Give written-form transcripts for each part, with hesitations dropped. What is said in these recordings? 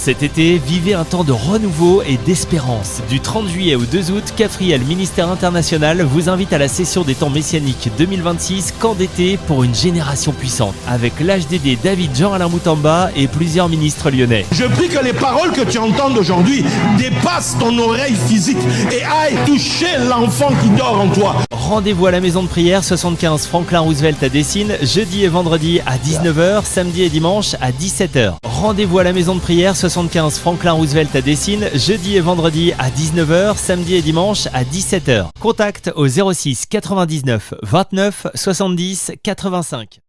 Cet été, vivez un temps de renouveau et d'espérance. Du 30 juillet au 2 août, Cafriel Ministère International vous invite à la session des temps messianiques 2026 Camp d'été pour une génération puissante, avec l'HDD David Jean-Alain Moutamba et plusieurs ministres lyonnais. Je prie que les paroles que tu entends aujourd'hui dépassent ton oreille physique et aillent toucher l'enfant qui dort en toi. Rendez-vous à la maison de prière 75 Franklin Roosevelt à Dessines, jeudi et vendredi à 19h, samedi et dimanche à 17h. Rendez-vous à la maison de prière 75 Franklin Roosevelt à Dessines, jeudi et vendredi à 19h, samedi et dimanche à 17h. Contact au 06 99 29 70 85.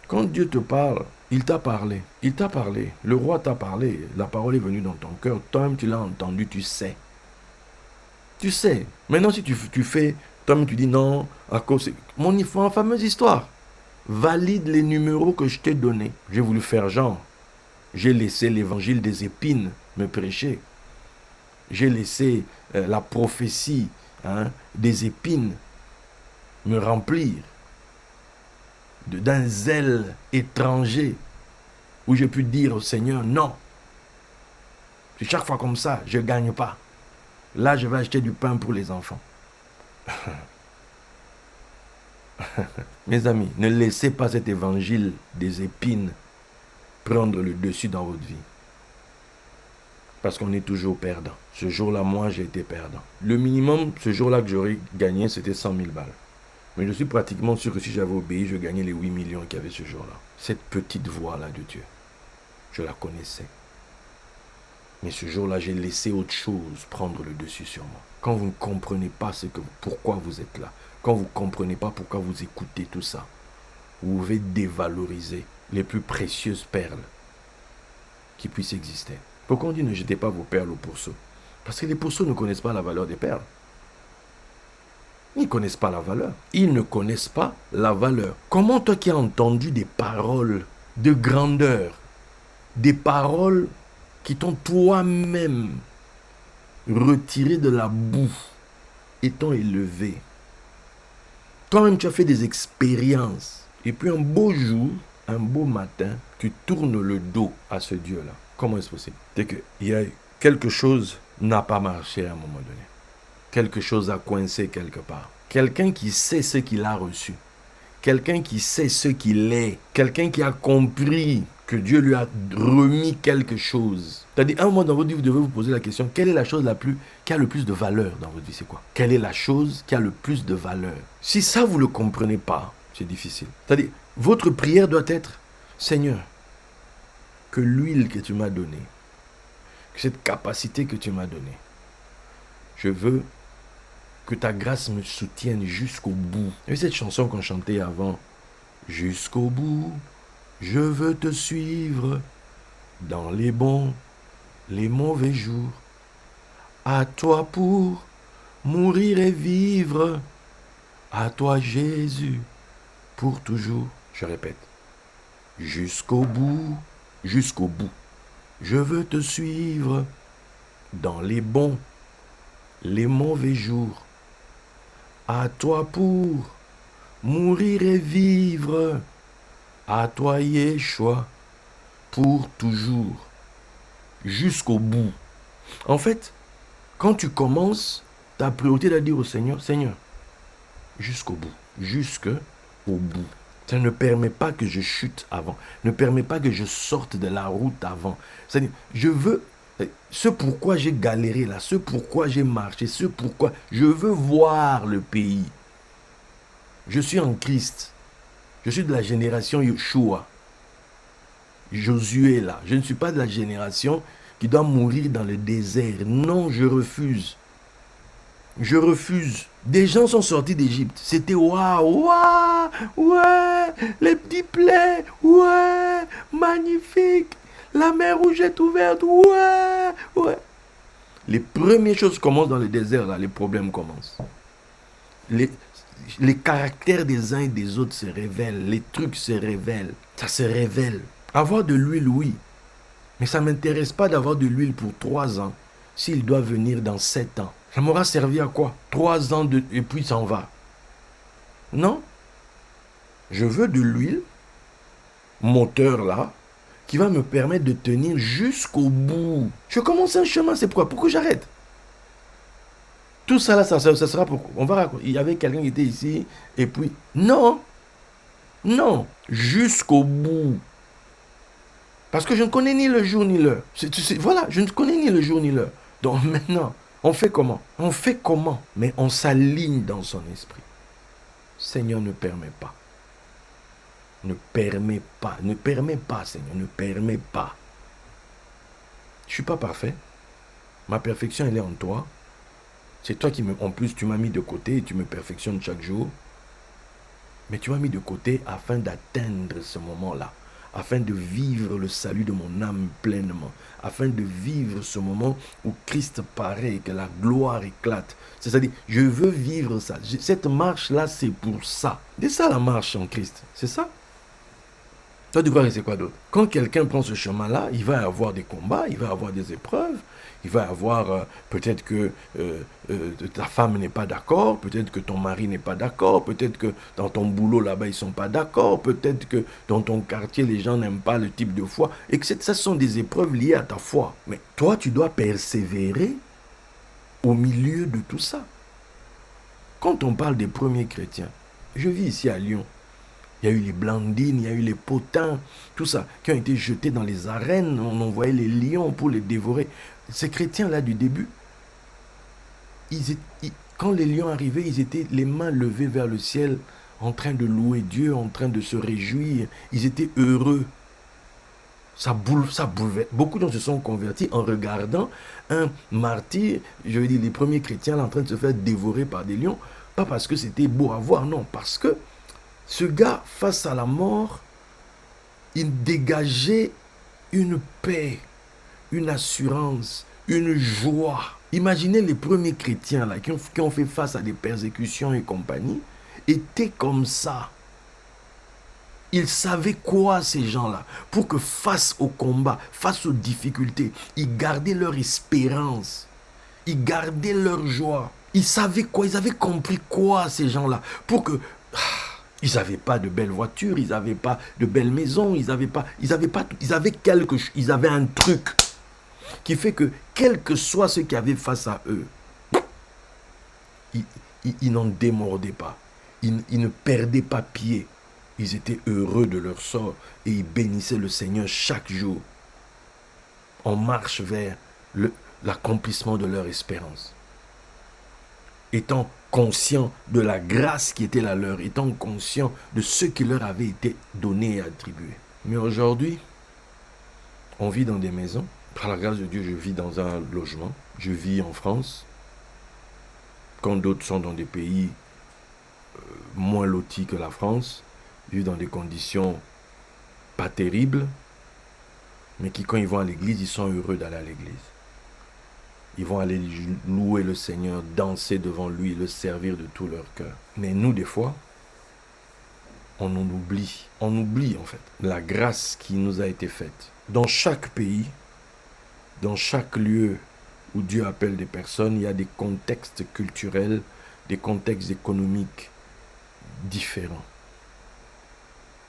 Quand Dieu te parle, il t'a parlé. Il t'a parlé. Le roi t'a parlé. La parole est venue dans ton cœur. Toi-même, tu l'as entendu, tu sais. Tu sais. Maintenant, si tu fais, toi-même, tu dis non, à cause... Ma fameuse histoire. Valide les numéros que je t'ai donnés. J'ai voulu faire genre. J'ai laissé l'évangile des épines me prêcher. J'ai laissé la prophétie des épines me remplir d'un zèle étranger où j'ai pu dire au Seigneur non. C'est chaque fois comme ça, je ne gagne pas. Là, je vais acheter du pain pour les enfants. Mes amis, ne laissez pas cet évangile des épines prendre le dessus dans votre vie. Parce qu'on est toujours perdant. Ce jour-là, moi, j'ai été perdant. Le minimum, ce jour-là que j'aurais gagné, c'était 100 000 balles. Mais je suis pratiquement sûr que si j'avais obéi, je gagnais les 8 millions qu'il y avait ce jour-là. Cette petite voix-là de Dieu, je la connaissais. Mais ce jour-là, j'ai laissé autre chose prendre le dessus sur moi. Quand vous ne comprenez pas pourquoi vous êtes là, quand vous ne comprenez pas pourquoi vous écoutez tout ça, vous pouvez dévaloriser les plus précieuses perles qui puissent exister. Pourquoi on dit ne jetez pas vos perles aux pourceaux? Parce que les pourceaux ne connaissent pas la valeur des perles. Ils ne connaissent pas la valeur. Ils ne connaissent pas la valeur. Comment toi qui as entendu des paroles de grandeur, des paroles qui t'ont toi-même retiré de la boue et t'ont élevé. Toi-même tu as fait des expériences. Et puis un beau jour, un beau matin, tu tournes le dos à ce Dieu-là. Comment est-ce possible? C'est que quelque chose n'a pas marché à un moment donné. Quelque chose a coincé quelque part. Quelqu'un qui sait ce qu'il a reçu. Quelqu'un qui sait ce qu'il est. Quelqu'un qui a compris que Dieu lui a remis quelque chose. C'est-à-dire, à un moment dans votre vie, vous devez vous poser la question, quelle est la chose qui a le plus de valeur dans votre vie? C'est quoi? Quelle est la chose qui a le plus de valeur? Si ça, vous ne le comprenez pas, c'est difficile. C'est-à-dire, votre prière doit être, Seigneur, que l'huile que tu m'as donnée, que cette capacité que tu m'as donnée, je veux que ta grâce me soutienne jusqu'au bout. Et cette chanson qu'on chantait avant, jusqu'au bout, je veux te suivre dans les bons, les mauvais jours. À toi pour mourir et vivre. À toi Jésus, pour toujours. Je répète. jusqu'au bout, jusqu'au bout. Je veux te suivre dans les bons, les mauvais jours. À toi pour mourir et vivre. À toi Yeshua pour toujours. Jusqu'au bout. En fait, quand tu commences, ta priorité est de dire au Seigneur, Seigneur, jusqu'au bout. Jusqu'au bout. Ça ne permet pas que je chute avant. Ne permet pas que je sorte de la route avant. C'est-à-dire, je veux, ce pourquoi j'ai galéré là, ce pourquoi j'ai marché, ce pourquoi, je veux voir le pays. Je suis en Christ. Je suis de la génération Yeshua. Josué là. Je ne suis pas de la génération qui doit mourir dans le désert. Non, je refuse. Je refuse. Des gens sont sortis d'Égypte. C'était waouh, waouh, ouais, les petits plaies, ouais, magnifique. La mer rouge est ouverte, ouais, ouais. Les premières choses commencent dans le désert, là, les problèmes commencent. Les caractères des uns et des autres se révèlent, les trucs se révèlent, ça se révèle. Avoir de l'huile, oui. Mais ça ne m'intéresse pas d'avoir de l'huile pour 3 ans s'il doit venir dans 7 ans. Ça m'aura servi à quoi? 3 ans et puis ça en va. Non. Je veux de l'huile, moteur là, qui va me permettre de tenir jusqu'au bout. Je commence un chemin, c'est pourquoi j'arrête? Tout ça là, ça sera pour... On va raconter. Il y avait quelqu'un qui était ici, et puis... Non. Non. Jusqu'au bout. Parce que je ne connais ni le jour ni l'heure. Voilà, je ne connais ni le jour ni l'heure. Donc maintenant, on fait comment? On fait comment? Mais on s'aligne dans son esprit. Seigneur, ne permet pas. Ne permet pas. Ne permet pas, Seigneur. Ne permet pas. Je ne suis pas parfait. Ma perfection, elle est en toi. C'est toi qui en plus, tu m'as mis de côté et tu me perfectionnes chaque jour. Mais tu m'as mis de côté afin d'atteindre ce moment-là. Afin de vivre le salut de mon âme pleinement, afin de vivre ce moment où Christ paraît et que la gloire éclate. C'est-à-dire, je veux vivre ça. Cette marche-là, c'est pour ça. C'est ça la marche en Christ, c'est ça. Toi, tu crois que c'est quoi d'autre? Quand quelqu'un prend ce chemin-là, il va avoir des combats, il va avoir des épreuves, il va avoir peut-être que ta femme n'est pas d'accord, peut-être que ton mari n'est pas d'accord, peut-être que dans ton boulot là-bas, ils ne sont pas d'accord, peut-être que dans ton quartier, les gens n'aiment pas le type de foi, et que ça sont des épreuves liées à ta foi. Mais toi, tu dois persévérer au milieu de tout ça. Quand on parle des premiers chrétiens, je vis ici à Lyon, il y a eu les Blandines, il y a eu les potins, tout ça, qui ont été jetés dans les arènes, on envoyait les lions pour les dévorer. Ces chrétiens-là du début, quand les lions arrivaient, ils étaient les mains levées vers le ciel, en train de louer Dieu, en train de se réjouir. Ils étaient heureux. Ça bouleverse. Beaucoup de gens se sont convertis en regardant un martyr, je veux dire les premiers chrétiens là, en train de se faire dévorer par des lions. Pas parce que c'était beau à voir, non, parce que ce gars, face à la mort, il dégageait une paix, une assurance, une joie. Imaginez les premiers chrétiens là, qui ont fait face à des persécutions et compagnie, étaient comme ça. Ils savaient quoi, ces gens-là, pour que face au combat, face aux difficultés, ils gardaient leur espérance, ils gardaient leur joie. Ils savaient quoi, ils avaient compris quoi, ces gens-là, pour que... Ils n'avaient pas de belles voitures, ils n'avaient pas de belles maisons, ils avaient un truc qui fait que, quel que soit ce qu'il y avait face à eux, ils n'en démordaient pas, ils ne perdaient pas pied. Ils étaient heureux de leur sort et ils bénissaient le Seigneur chaque jour. En marche vers l'accomplissement de leur espérance. Étant conscients de la grâce qui était la leur, étant conscients de ce qui leur avait été donné et attribué. Mais aujourd'hui, on vit dans des maisons. Par la grâce de Dieu, je vis dans un logement. Je vis en France. Quand d'autres sont dans des pays moins lotis que la France, vivent dans des conditions pas terribles, mais qui, quand ils vont à l'église, ils sont heureux d'aller à l'église. Ils vont aller louer le Seigneur, danser devant lui, le servir de tout leur cœur. Mais nous, des fois, on en oublie. On oublie en fait la grâce qui nous a été faite. Dans chaque pays, dans chaque lieu où Dieu appelle des personnes, il y a des contextes culturels, des contextes économiques différents.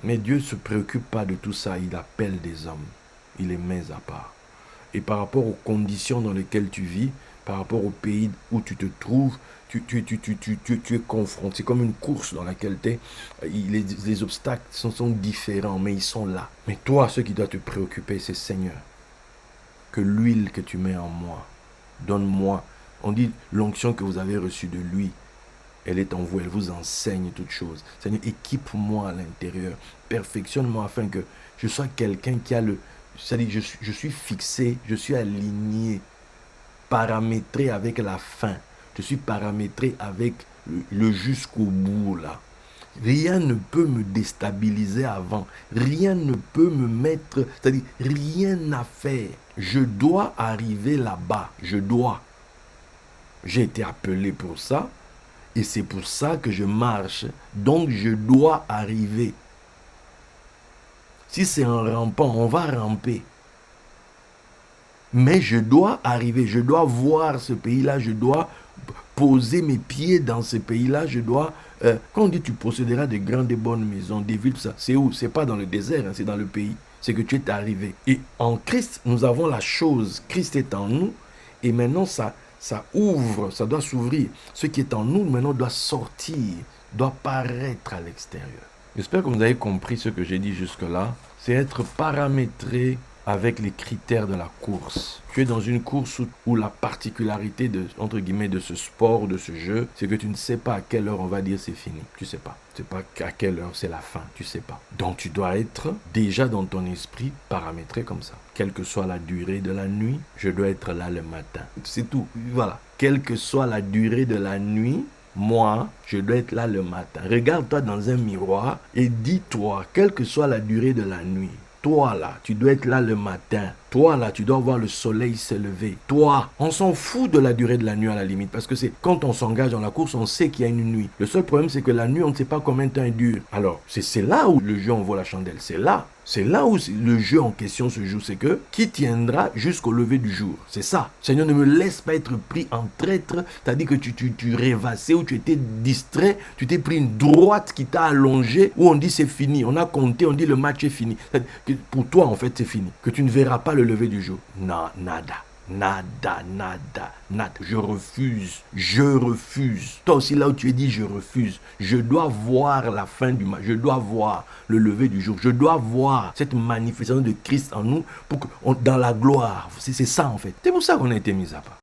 Mais Dieu ne se préoccupe pas de tout ça, il appelle des hommes, il les met à part. Et par rapport aux conditions dans lesquelles tu vis, par rapport au pays où tu te trouves, tu es confronté. C'est comme une course dans laquelle tu es. Les obstacles sont différents, mais ils sont là. Mais toi, ce qui doit te préoccuper, c'est Seigneur, que l'huile que tu mets en moi, donne-moi. On dit l'onction que vous avez reçue de lui, elle est en vous, elle vous enseigne toutes choses. Seigneur, équipe-moi à l'intérieur, perfectionne-moi afin que je sois quelqu'un qui a le... C'est-à-dire, je suis fixé, je suis aligné, paramétré avec la fin. Je suis paramétré avec le jusqu'au bout, là. Rien ne peut me déstabiliser avant. Rien ne peut me mettre... C'est-à-dire, rien à faire. Je dois arriver là-bas. Je dois. J'ai été appelé pour ça. Et c'est pour ça que je marche. Donc, je dois arriver. Si c'est en rampant, on va ramper. Mais je dois arriver. Je dois voir ce pays-là. Je dois poser mes pieds dans ce pays-là. Je dois... quand on dit tu posséderas des grandes et bonnes maisons, des villes, ça, c'est où? C'est pas dans le désert, hein, c'est dans le pays. C'est que tu es arrivé. Et en Christ, nous avons la chose. Christ est en nous. Et maintenant, ça ouvre, ça doit s'ouvrir. Ce qui est en nous, maintenant, doit sortir, doit paraître à l'extérieur. J'espère que vous avez compris ce que j'ai dit jusque-là. C'est être paramétré avec les critères de la course. Tu es dans une course où la particularité de, entre guillemets, de ce sport, de ce jeu, c'est que tu ne sais pas à quelle heure on va dire c'est fini. Tu sais pas. Tu sais pas à quelle heure c'est la fin. Tu sais pas. Donc tu dois être déjà dans ton esprit paramétré comme ça. Quelle que soit la durée de la nuit, je dois être là le matin. C'est tout. Voilà. Quelle que soit la durée de la nuit, moi, je dois être là le matin. Regarde-toi dans un miroir et dis-toi, quelle que soit la durée de la nuit, toi là, tu dois être là le matin. Toi là, tu dois voir le soleil se lever. Toi, on s'en fout de la durée de la nuit à la limite. Parce que c'est quand on s'engage dans la course, on sait qu'il y a une nuit. Le seul problème, c'est que la nuit, on ne sait pas combien de temps elle dure. Alors, c'est là où le jeu en vaut la chandelle. C'est là où le jeu en question se joue. C'est que qui tiendra jusqu'au lever du jour. C'est ça. Seigneur, ne me laisse pas être pris en traître. C'est-à-dire que tu rêvassais ou tu étais distrait. Tu t'es pris une droite qui t'a allongé. Où on dit c'est fini. On a compté, on dit le match est fini. Que pour toi, en fait, c'est fini. Que tu ne verras pas le lever du jour. Non, nada. Nada. Je refuse. Toi aussi, là où tu es dit, je refuse. Je dois voir la fin du match. Je dois voir le lever du jour. Je dois voir cette manifestation de Christ en nous pour que dans la gloire. C'est ça, en fait. C'est pour ça qu'on a été mis à part.